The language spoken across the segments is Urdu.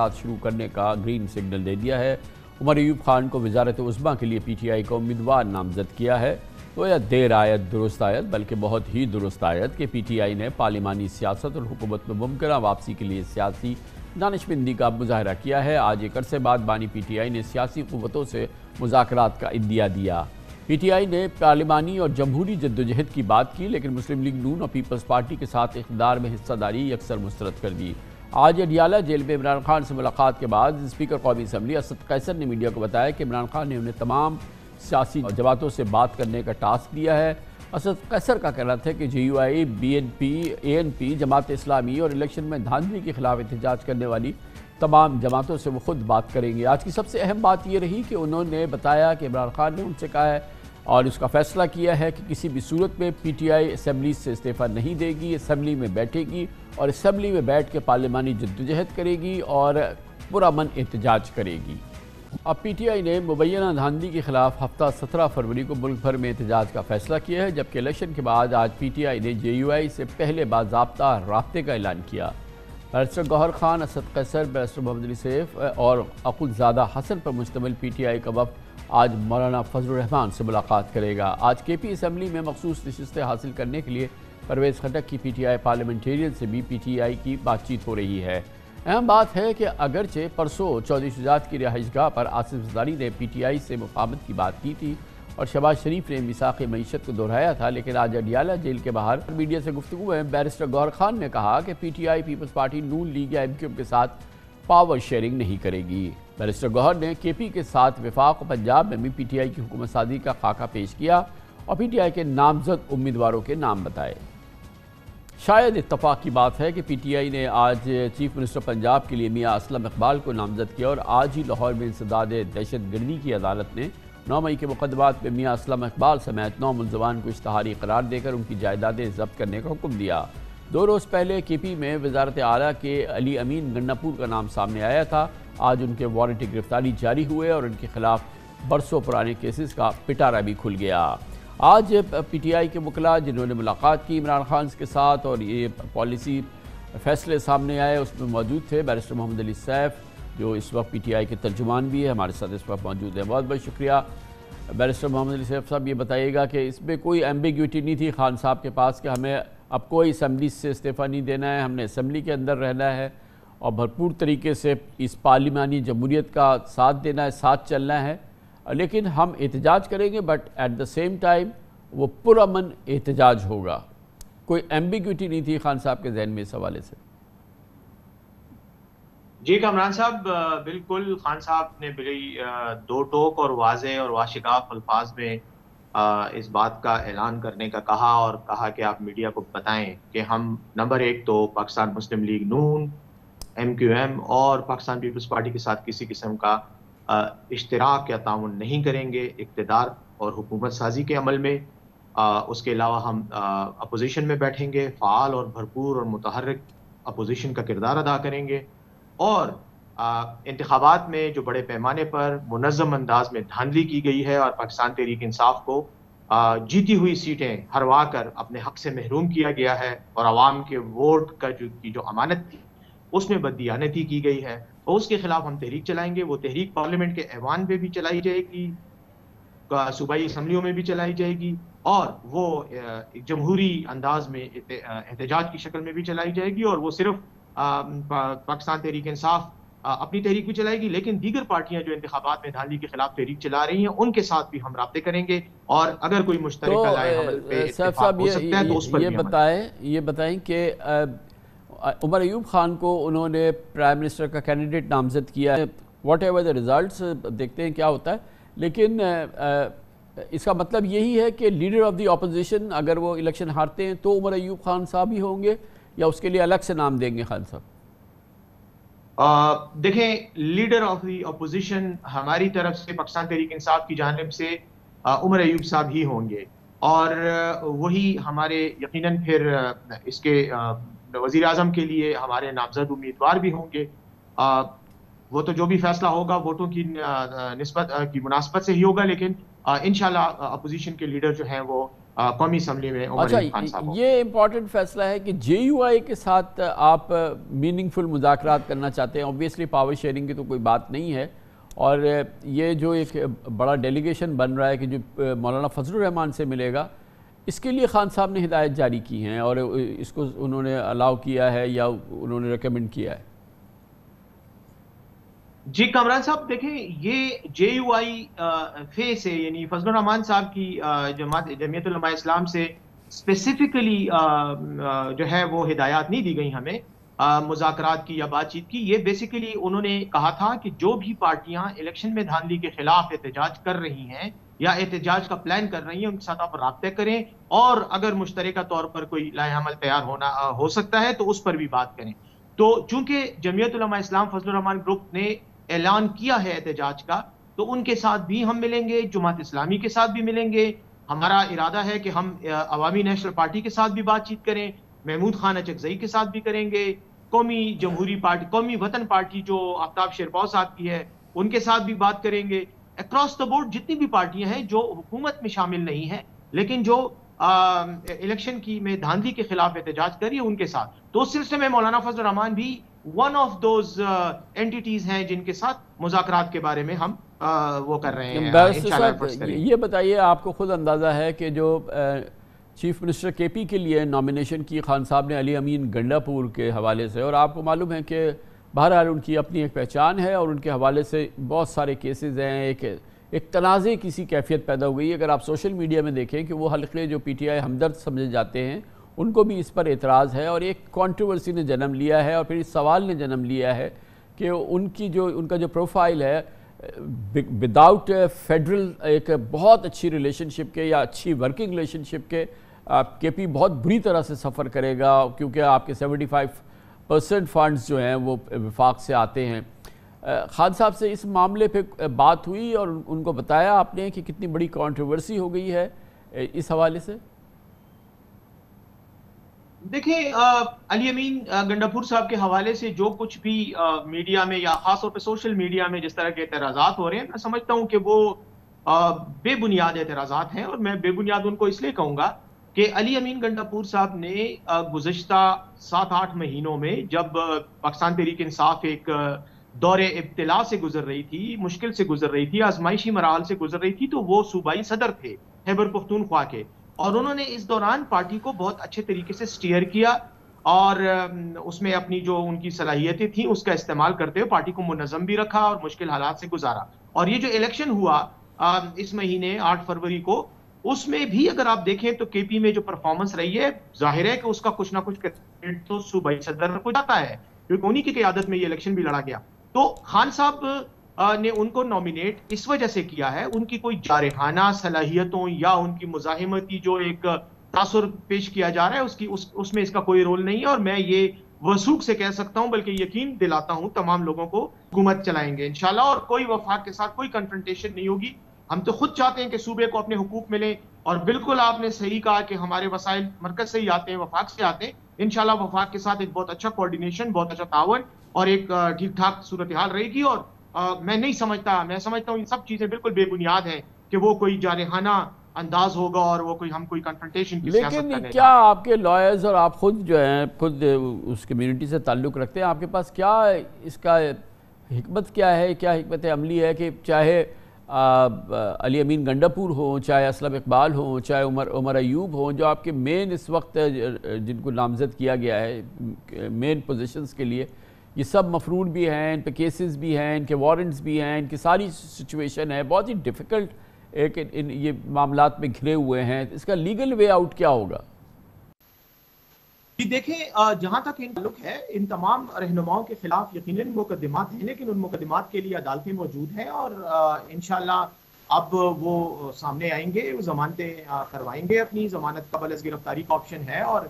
شروع کرنے کا گرین سگنل دے دیا ہے۔ عمر ایوب خان کو وزارت عظمیٰ کے لیے پی ٹی آئی کا امیدوار نامزد کیا ہے۔ تو یہ دیر آیت درست آیت، بلکہ بہت ہی درست آیت کہ پی ٹی آئی نے پارلیمانی سیاست اور حکومت میں ممکنہ واپسی کے لیے سیاسی دانشمندی کا مظاہرہ کیا ہے۔ آج ایک عرصے بعد بانی پی ٹی آئی نے سیاسی قوتوں سے مذاکرات کا عندیہ دیا۔ پی ٹی آئی نے پارلیمانی اور جمہوری جدوجہد کی بات کی، لیکن مسلم لیگ نون اور پیپلز پارٹی کے ساتھ اقتدار میں حصہ داری اکثر مسترد کر دی۔ آج اڈیالہ جیل میں عمران خان سے ملاقات کے بعد اسپیکر قومی اسمبلی اسد قیصر نے میڈیا کو بتایا کہ عمران خان نے انہیں تمام سیاسی جماعتوں سے بات کرنے کا ٹاسک دیا ہے۔ اسد قیصر کا کہنا تھا کہ J U I, B N P, A N P, Jamaat Islami اور الیکشن میں دھاندلی کے خلاف احتجاج کرنے والی تمام جماعتوں سے وہ خود بات کریں گے۔ آج کی سب سے اہم بات یہ رہی کہ انہوں نے بتایا کہ عمران خان نے ان سے کہا ہے اور اس کا فیصلہ کیا ہے کہ کسی بھی صورت میں پی ٹی آئی اسمبلی سے استعفیٰ نہیں دے گی، اسمبلی میں بیٹھے گی اور اسمبلی میں بیٹھ کے پارلیمانی جدوجہد کرے گی اور پرامن احتجاج کرے گی۔ اب پی ٹی آئی نے مبینہ دھاندلی کے خلاف ہفتہ 17 فروری کو ملک بھر میں احتجاج کا فیصلہ کیا ہے، جبکہ الیکشن کے بعد آج پی ٹی آئی نے جے یو آئی سے پہلے باضابطہ رابطے کا اعلان کیا۔ بیرسٹر گوہر خان، اسد قیصر، بیرسٹر محمد علی سیف اور عقلزادہ حسن پر مشتمل پی ٹی آئی کا وفد آج مولانا فضل الرحمان سے ملاقات کرے گا۔ آج کے پی اسمبلی میں مخصوص نشستیں حاصل کرنے کے لیے پرویز خٹک کی پی ٹی آئی پارلیمنٹیرین سے بھی پی ٹی آئی کی بات چیت ہو رہی ہے۔ اہم بات ہے کہ اگرچہ پرسوں چودھری شجاعت کی رہائش گاہ پر آصف زرداری نے پی ٹی آئی سے مفاہمت کی بات کی تھی اور شہباز شریف نے میثاق معیشت کو دہرایا تھا، لیکن آج اڈیالہ جیل کے باہر میڈیا سے گفتگو میں بیرسٹر گوہر خان نے کہا کہ P T I Peoples Party Noon League یا ایم کیو ایم کے ساتھ پاور شیئرنگ نہیں کرے گی۔ بیرسٹر گوہر نے کے پی کے ساتھ وفاق و پنجاب میں بھی پی ٹی آئی کی حکومت سازی کا خاکہ پیش کیا اور پی ٹی آئی کے نامزد امیدواروں کے نام بتائے۔ شاید اتفاق کی بات ہے کہ پی ٹی آئی نے آج چیف منسٹر پنجاب کے لیے میاں اسلم اقبال کو نامزد کیا اور آج ہی لاہور میں انسداد دہشت گردی کی عدالت نے 9 مئی کے مقدمات میں میاں اسلم اقبال سمیت 9 ملزمان کو اشتہاری قرار دے کر ان کی جائیدادیں ضبط کرنے کا حکم دیا۔ 2 روز پہلے کے پی میں وزارت اعلیٰ کے علی امین گناپور کا نام سامنے آیا تھا۔ آج ان کے وارنٹی گرفتاری جاری ہوئے اور ان کے خلاف برسوں پرانے کیسز کا پٹارا بھی کھل گیا۔ آج پی ٹی آئی کے وکلاء جنہوں نے ملاقات کی عمران خان کے ساتھ اور یہ پالیسی فیصلے سامنے آئے اس میں موجود تھے۔ بیرسٹر محمد علی سیف جو اس وقت پی ٹی آئی کے ترجمان بھی ہے ہمارے ساتھ اس وقت موجود ہیں۔ بہت بہت شکریہ بیرسٹر محمد علی سیف صاحب۔ یہ بتائیے گا کہ اس میں کوئی ایمبیگوٹی نہیں تھی خان صاحب کے پاس کہ ہمیں اب کوئی اسمبلی سے استعفیٰ نہیں دینا ہے، ہم نے اسمبلی کے اندر رہنا ہے اور بھرپور طریقے سے اس پارلیمانی جمہوریت کا ساتھ دینا ہے، ساتھ چلنا ہے، لیکن ہم احتجاج کریں گے but at the same time وہ پرامن احتجاج ہوگا۔ کوئی ایمبیگوٹی نہیں تھی خان صاحب کے ذہن میں اس حوالے سے؟ جی کامران صاحب، بالکل خان صاحب نے بڑی دو ٹوک اور واضح اور واشگاف الفاظ میں اس بات کا اعلان کرنے کا کہا اور کہا کہ آپ میڈیا کو بتائیں کہ ہم نمبر 1 تو پاکستان مسلم لیگ نون، ایم کیو ایم اور پاکستان پیپلز پارٹی کے ساتھ کسی قسم کا اشتراک یا تعاون نہیں کریں گے اقتدار اور حکومت سازی کے عمل میں۔ اس کے علاوہ ہم اپوزیشن میں بیٹھیں گے، فعال اور بھرپور اور متحرک اپوزیشن کا کردار ادا کریں گے اور انتخابات میں جو بڑے پیمانے پر منظم انداز میں دھاندلی کی گئی ہے اور پاکستان تحریک انصاف کو جیتی ہوئی سیٹیں ہروا کر اپنے حق سے محروم کیا گیا ہے اور عوام کے ووٹ کا جو امانت تھی اس میں بددیانتی کی گئی ہے، اور اس کے خلاف ہم تحریک چلائیں گے۔ وہ تحریک پارلیمنٹ کے ایوان پہ بھی چلائی جائے گی، صوبائی اسمبلیوں میں بھی چلائی جائے گی اور وہ جمہوری انداز میں احتجاج کی شکل میں بھی چلائی جائے گی، اور وہ صرف پاکستان تحریک انصاف اپنی تحریک بھی چلائے گی، لیکن دیگر پارٹیاں جو انتخابات میں دھاندلی کے خلاف تحریک چلا رہی ہیں ان کے ساتھ بھی ہم رابطے کریں گے اور اگر کوئی مشترکہ رائے حمل پہ اتفاق ہو سکتا ہے تو اس پر بھی یہ بتائیں کہ عمر ایوب خان کو انہوں نے پرائم منسٹر کا کینڈیڈیٹ نامزد کیا ہے، واٹ ایور دا ریزلٹس دیکھتے ہیں کیا ہوتا ہے، لیکن اس کا مطلب یہی ہے کہ لیڈر آف دی اپوزیشن اگر وہ الیکشن ہارتے ہیں تو عمر ایوب خان صاحب ہی ہوں گے یا اس کے لیے الگ سے نام دیں گے خان صاحب؟ دیکھیں، لیڈر آف دی اپوزیشن ہماری طرف سے پاکستان تحریک انصاف کی جانب سے عمر ایوب صاحب ہی ہوں گے اور وہی ہمارے یقیناً پھر اس کے وزیر اعظم کے لیے ہمارے نامزد امیدوار بھی ہوں گے۔ وہ تو جو بھی فیصلہ ہوگا ووٹوں کی نسبت کی مناسبت سے ہی ہوگا، لیکن انشاءاللہ اپوزیشن کے لیڈر جو ہیں وہ قومی اسمبلی میں عمر اچھا، ایوب خان صاحب ہوں۔ یہ امپورٹنٹ فیصلہ ہے کہ جے یو آئی کے ساتھ آپ میننگ فل مذاکرات کرنا چاہتے ہیں۔ اوبویسلی پاور شیئرنگ کی تو کوئی بات نہیں ہے، اور یہ جو ایک بڑا ڈیلیگیشن بن رہا ہے کہ جو مولانا فضل الرحمان سے ملے گا، اس کے لیے خان صاحب نے ہدایت جاری کی ہیں اور اس کو انہوں نے الاؤ کیا ہے یا انہوں نے ریکمنڈ کیا ہے؟ جی کامران صاحب دیکھیں، یہ جے یو آئی فے سے یعنی فضل الرحمان صاحب کی جمعیت علماء اسلام سے اسپیسیفکلی جو ہے وہ ہدایات نہیں دی گئی ہمیں مذاکرات کی یا بات چیت کی۔ یہ بیسیکلی انہوں نے کہا تھا کہ جو بھی پارٹیاں الیکشن میں دھاندلی کے خلاف احتجاج کر رہی ہیں یا احتجاج کا پلان کر رہی ہیں، ان کے ساتھ آپ رابطے کریں، اور اگر مشترکہ طور پر کوئی لائحہ عمل تیار ہو سکتا ہے تو اس پر بھی بات کریں۔ تو چونکہ جمعیت علماء اسلام فضل الرحمان گروپ نے اعلان کیا ہے احتجاج کا، تو ان کے ساتھ بھی ہم ملیں گے، جماعت اسلامی کے ساتھ بھی ملیں گے۔ ہمارا ارادہ ہے کہ ہم عوامی نیشنل پارٹی کے ساتھ بھی بات چیت کریں، محمود خان اچکزئی کے ساتھ بھی کریں گے، قومی جمہوری پارٹی، قومی وطن پارٹی جو آفتاب شیرپاؤ صاحب کی ہے، ان کے ساتھ بھی بات کریں گے۔ اکراس دا بورڈ جتنی بھی پارٹیاں ہیں جو حکومت میں شامل نہیں ہیں لیکن جو الیکشن کی میں دھاندلی کے خلاف احتجاج کر رہی ہے، ان کے ساتھ۔ تو اس سلسلے میں مولانا فضل الرحمان بھی ون آف دوز اینٹیٹیز ہیں جن کے ساتھ مذاکرات کے بارے میں ہم وہ کر رہے ہیں، انشاءاللہ۔ یہ بتائیے، آپ کو خود اندازہ ہے کہ جو چیف منسٹر کے پی کے لیے نامینیشن کی خان صاحب نے علی امین گنڈاپور کے حوالے سے، اور آپ کو معلوم ہے کہ بہرحال ان کی اپنی ایک پہچان ہے اور ان کے حوالے سے بہت سارے کیسز ہیں، ایک تنازع کسی کیفیت پیدا ہو گئی۔ اگر آپ سوشل میڈیا میں دیکھیں کہ وہ حلقے جو پی ٹی آئی ہمدرد سمجھے جاتے ہیں، ان کو بھی اس پر اعتراض ہے، اور ایک کنٹروورسی نے جنم لیا ہے، اور پھر اس سوال نے جنم لیا ہے کہ ان کا جو پروفائل ہے وداؤٹ فیڈرل ایک بہت اچھی ریلیشن شپ کے یا اچھی ورکنگ ریلیشن شپ کے پی بہت بری طرح سے سفر کرے گا، کیونکہ آپ کے 75% فنڈز جو ہیں وہ وفاق سے آتے ہیں۔ خان صاحب سے اس معاملے پہ بات ہوئی اور ان کو بتایا آپ نے کہ کتنی بڑی کنٹروورسی ہو گئی ہے اس حوالے سے؟ دیکھیں، علی امین گنڈاپور صاحب کے حوالے سے جو کچھ بھی میڈیا میں یا خاص طور پہ سوشل میڈیا میں جس طرح کے اعتراضات ہو رہے ہیں، میں سمجھتا ہوں کہ وہ بے بنیاد اعتراضات ہیں، اور میں بے بنیاد ان کو اس لیے کہوں گا کہ علی امین گنڈاپور صاحب نے گزشتہ 7-8 مہینوں میں جب پاکستان تحریک انصاف ایک دور ابتلا سے گزر رہی تھی، مشکل سے گزر رہی تھی، آزمائشی مراحل سے گزر رہی تھی، تو وہ صوبائی صدر تھے خیبر پختونخوا کے، اور انہوں نے اس دوران پارٹی کو بہت اچھے طریقے سے سٹیئر کیا، اور اس میں اپنی جو ان کی صلاحیتیں تھیں اس کا استعمال کرتے ہوئے پارٹی کو منظم بھی رکھا اور مشکل حالات سے گزارا۔ اور یہ جو الیکشن ہوا اس مہینے 8 فروری کو، اس میں بھی اگر آپ دیکھیں تو کے پی میں جو پرفارمنس رہی ہے، ظاہر ہے کہ اس کا کچھ نہ کچھ کریڈٹ تو صوبائی صدر کو جاتا ہے، کیونکہ انہی کی قیادت میں یہ الیکشن بھی لڑا گیا۔ تو خان صاحب نے ان کو نامینیٹ اس وجہ سے کیا ہے، ان کی کوئی جارحانہ صلاحیتوں یا ان کی مزاحمتی جو ایک تاثر پیش کیا جا رہا ہے اس میں اس کا کوئی رول نہیں ہے، اور میں یہ وثوق سے کہہ سکتا ہوں، بلکہ یقین دلاتا ہوں تمام لوگوں کو، حکومت چلائیں گے انشاءاللہ، اور کوئی وفاق کے ساتھ کوئی کنفرنٹیشن نہیں ہوگی۔ ہم تو خود چاہتے ہیں کہ صوبے کو اپنے حقوق ملیں، اور بالکل آپ نے صحیح کہا کہ ہمارے وسائل مرکز سے ہی آتے ہیں، وفاق سے آتے ہیں، انشاءاللہ وفاق کے ساتھ ایک بہت اچھا کوارڈینیشن، بہت اچھا تعاون اور ایک ٹھیک ٹھاک صورتحال رہے گی۔ اور میں سمجھتا ہوں یہ سب چیزیں بالکل بے بنیاد ہیں کہ وہ کوئی جارحانہ انداز ہوگا اور وہ ہم کوئی کنفرنٹیشن کی سیاست کرنے۔ لیکن کیا آپ کے لائرز اور آپ خود جو ہیں خود اس کمیونٹی سے تعلق رکھتے ہیں، آپ کے پاس کیا اس کا حکمت کیا ہے، کیا حکمت عملی ہے کہ چاہے علی امین گنڈاپور ہوں، چاہے اسلم اقبال ہوں، چاہے عمر ایوب ہوں، جو آپ کے مین اس وقت جن کو نامزد کیا گیا ہے مین پوزیشنز کے لیے، یہ سب مفرور بھی ہیں، ان پہ کیسز بھی ہیں، ان کے وارنٹس بھی ہیں، ان کی ساری سچویشن ہے بہت ہی ڈیفیکلٹ، ایک یہ معاملات میں گھرے ہوئے ہیں، اس کا لیگل وے آؤٹ کیا ہوگا؟ جی دیکھیں، جہاں تک ان تعلق ہے، ان تمام رہنماؤں کے خلاف یقیناً مقدمات ہیں، لیکن ان مقدمات کے لیے عدالتیں موجود ہیں، اور انشاءاللہ اب وہ سامنے آئیں گے، وہ ضمانتیں کروائیں گے، اپنی ضمانت قبل از گرفتاری کا آپشن ہے، اور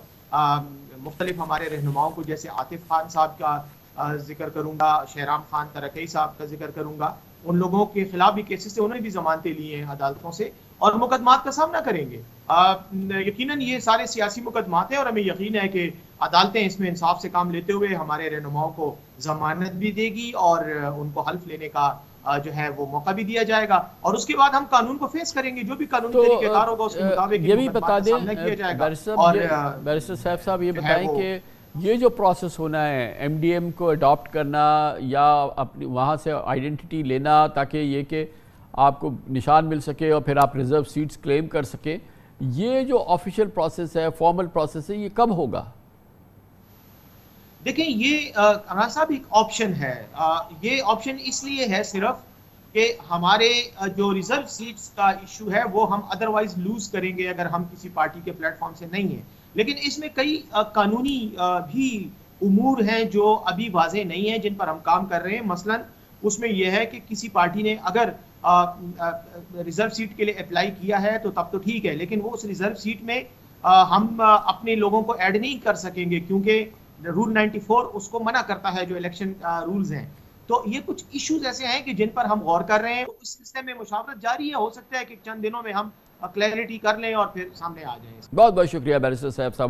مختلف ہمارے رہنماؤں کو جیسے عاطف خان صاحب کا ذکر کروں گا، شہرام خان ترکی صاحب کا ذکر کروں گا، ان لوگوں کے خلاف بھی کیسز سے انہوں نے بھی ضمانتیں لی ہیں عدالتوں سے، اور مقدمات کا سامنا کریں گے۔ یقیناً یہ سارے سیاسی مقدمات ہیں، اور ہمیں یقین ہے کہ عدالتیں اس میں انصاف سے کام لیتے ہوئے ہمارے رہنماؤں کو ضمانت بھی دے گی اور ان کو حلف لینے کا جو ہے وہ موقع بھی دیا جائے گا، اور اس کے بعد ہم قانون کو فیس کریں گے، جو بھی قانونی تو طریقہ کار ہوگا اس کے مطابق یہ بھی بتا دیں سامنا کیا جائے گا۔ بیرسٹر سیف صاحب، یہ بتائیں کہ یہ جو پروسیس ہونا ہے ایم ڈی ایم کو اڈاپٹ کرنا یا اپنی وہاں سے آئیڈینٹی لینا تاکہ یہ کہ آپ کو نشان مل سکے اور پھر آپ ریزرو سیٹس کلیم کر سکیں، یہ جو آفیشیل پروسیس ہے، فارمل پروسیس ہے، یہ کب ہوگا؟ دیکھیں، یہ عمران صاحب ایک آپشن ہے، یہ آپشن اس لیے ہے صرف کہ ہمارے جو ریزرو سیٹس کا ایشو ہے وہ ہم ادروائز لوز کریں گے اگر ہم کسی پارٹی کے پلیٹ فارم سے نہیں ہیں، لیکن اس میں کئی قانونی بھی امور ہیں جو ابھی واضح نہیں ہیں جن پر ہم کام کر رہے ہیں۔ مثلا اس میں یہ ہے کہ کسی پارٹی نے اگر ریزرو سیٹ کے لیے اپلائی کیا ہے تو تب تو ٹھیک ہے، لیکن وہ اس ریزرو سیٹ میں ہم اپنے لوگوں کو ایڈ نہیں کر سکیں گے کیونکہ رول 94 اس کو منع کرتا ہے، جو الیکشن رولز ہیں۔ تو یہ کچھ ایشوز ایسے ہیں کہ جن پر ہم غور کر رہے ہیں، اس سلسلے میں مشاورت جاری ہے، ہو سکتا ہے کہ چند دنوں میں ہم کلیئرٹی کر لیں اور پھر سامنے آ جائیں۔ بہت بہت شکریہ بیرسٹر صاحب۔